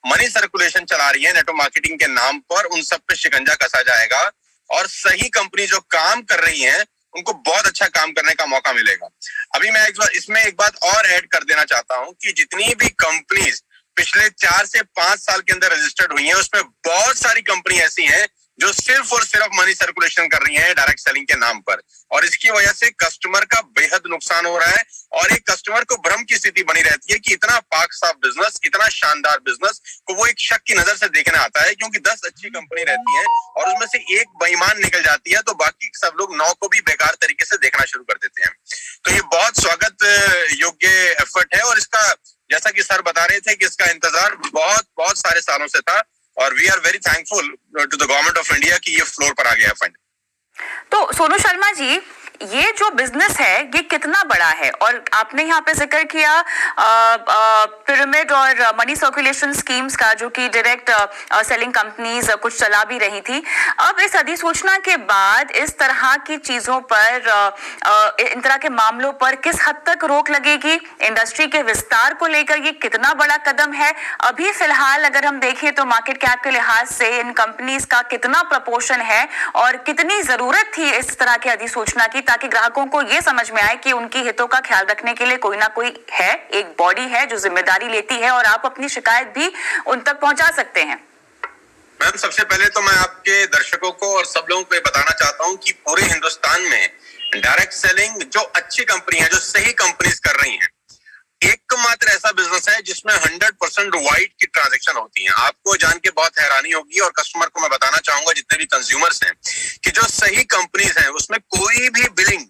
Money circulation चला रही है नेटवर्क मार्केटिंग के नाम पर, उन सब पे शिकंजा कसा जाएगा और सही कंपनी जो काम कर रही है उनको बहुत अच्छा काम करने का मौका मिलेगा। अभी मैं इसमें एक बात और ऐड कर देना चाहता हूं कि जितनी भी कंपनीज पिछले 4 से 5 साल के अंदर रजिस्टर्ड हुई हैं, उसमें बहुत सारी कंपनी ऐसी हैं जो सिर्फ और सिर्फ मनी सर्कुलेशन कर रही है डायरेक्ट सेलिंग के नाम पर, और इसकी वजह से कस्टमर का बेहद नुकसान हो रहा है और एक कस्टमर को भ्रम की स्थिति बनी रहती है कि इतना पाक साफ बिजनेस, इतना शानदार बिजनेस को वो एक शक की नजर से देखने आता है, क्योंकि 10 अच्छी कंपनी रहती है और उसमें से एक बेईमान निकल जाती है तो बाकी सब लोग 9 को भी बेकार तरीके से देखना शुरू कर देते हैं। तो ये बहुत स्वागत योग्य एफर्ट है और इसका, जैसा कि सर बता रहे थे, कि इसका इंतजार बहुत बहुत सारे सालों से था और we are very thankful to the government of India कि ये फ्लोर पर आ गया फंड। तो सोनू शर्मा जी, ये जो बिजनेस है ये कितना बड़ा है? और आपने यहाँ पे जिक्र किया पिरामिड और मनी सर्कुलेशन स्कीम्स का, जो कि डायरेक्ट सेलिंग कंपनीज कुछ चला भी रही थी। अब इस अधिसूचना के बाद इस तरह की चीजों पर, इन तरह के मामलों पर किस हद तक रोक लगेगी? इंडस्ट्री के विस्तार को लेकर ये कितना बड़ा कदम है? अभी फिलहाल अगर हम देखें तो मार्केट कैप के लिहाज से इन कंपनीज का कितना प्रपोर्शन है और कितनी जरूरत थी इस तरह की अधिसूचना की, ताकि ग्राहकों को यह समझ में आए कि उनकी हितों का ख्याल रखने के लिए कोई ना कोई है, एक बॉडी है जो जिम्मेदारी लेती है और आप अपनी शिकायत भी उन तक पहुंचा सकते हैं। मैम, सबसे पहले तो मैं आपके दर्शकों को और सब लोगों को बताना चाहता हूं कि पूरे हिंदुस्तान में डायरेक्ट सेलिंग जो अच्छी कंपनी है, जो सही कंपनीज कर रही हैं, एकमात्र ऐसा बिजनेस है जिसमें 100% वाइट की ट्रांजैक्शन होती है। आपको जान के बहुत हैरानी होगी और कस्टमर को मैं बताना चाहूंगा, जितने भी कंज्यूमर्स हैं, कि जो सही कंपनीज हैं उसमें कोई भी बिलिंग,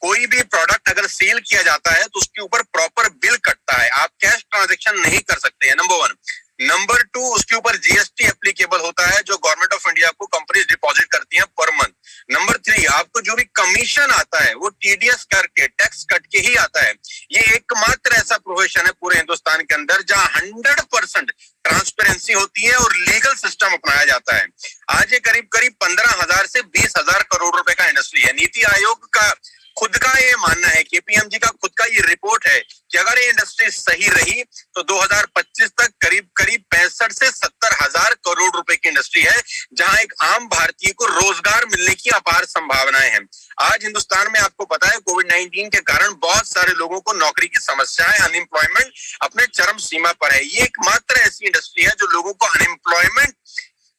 कोई भी प्रोडक्ट अगर सेल किया जाता है तो उसके ऊपर प्रॉपर बिल कटता है। आप कैश ट्रांजैक्शन नहीं कर सकते हैं, नंबर 1। नंबर 2, उसके ऊपर जीएसटी एप्लीकेबल होता है जो गवर्नमेंट ऑफ इंडिया को कंपनीज डिपॉजिट करती हैं पर मंथ। नंबर 3, आपको जो भी कमीशन आता है वो टीडीएस करके, टैक्स कट के ही आता है। ये एकमात्र ऐसा प्रोफेशन है पूरे हिंदुस्तान के अंदर जहां 100% ट्रांसपेरेंसी होती है और लीगल सिस्टम अपनाया जाता है। आज ये करीब 15,000 से 20,000 करोड़ रुपए का इंडस्ट्री है। नीति आयोग का खुद का ये मानना है, केपीएमजी का खुद का ये रिपोर्ट है कि अगर ये इंडस्ट्री सही रही तो 2025 तक करीब 65 से 70,000 करोड़ रुपए की इंडस्ट्री है, जहां एक आम भारतीय को रोजगार मिलने की अपार संभावनाएं हैं। आज हिंदुस्तान में आपको पता है कोविड-19 के कारण बहुत सारे लोगों को नौकरी की समस्याएं, अनएम्प्लॉयमेंट अपने चरम सीमा पर है। ये एकमात्र ऐसी इंडस्ट्री है जो लोगों को अनएम्प्लॉयमेंट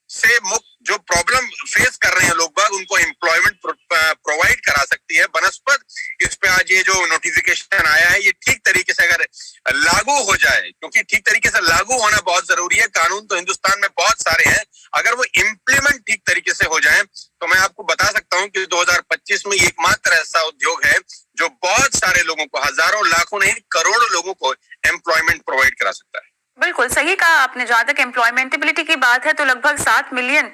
से मुक्त, जो प्रॉब्लम फेस कर रहे हैं लोग बाग, उनको एम्प्लॉयमेंट प्रोवाइड करा सकती है बनस्पत। इस पे आज ये जो नोटिफिकेशन आया है, ये ठीक तरीके से अगर लागू हो जाए, क्योंकि ठीक तरीके से लागू होना बहुत जरूरी है। कानून तो हिंदुस्तान में बहुत सारे हैं, अगर वो इम्प्लीमेंट ठीक तरीके से हो जाए तो मैं आपको बता सकता हूं कि 2025 में एकमात्र ऐसा उद्योग है जो बहुत सारे लोगों को, हजारों लाखों नहीं करोड़ों लोगों को एम्प्लॉयमेंट प्रोवाइड करा सकता है। बिल्कुल सही कहा आपने। जहां तक एम्प्लॉयमेंटेबिलिटी की बात है तो लगभग 7 मिलियन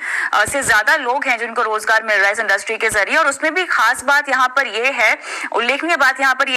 से ज्यादा लोग हैं जिनको रोजगार मिल रहा है इस इंडस्ट्री के जरिए, और उसमें भी खास बात यहाँ पर यह है, उल्लेखनीय बात यहाँ पर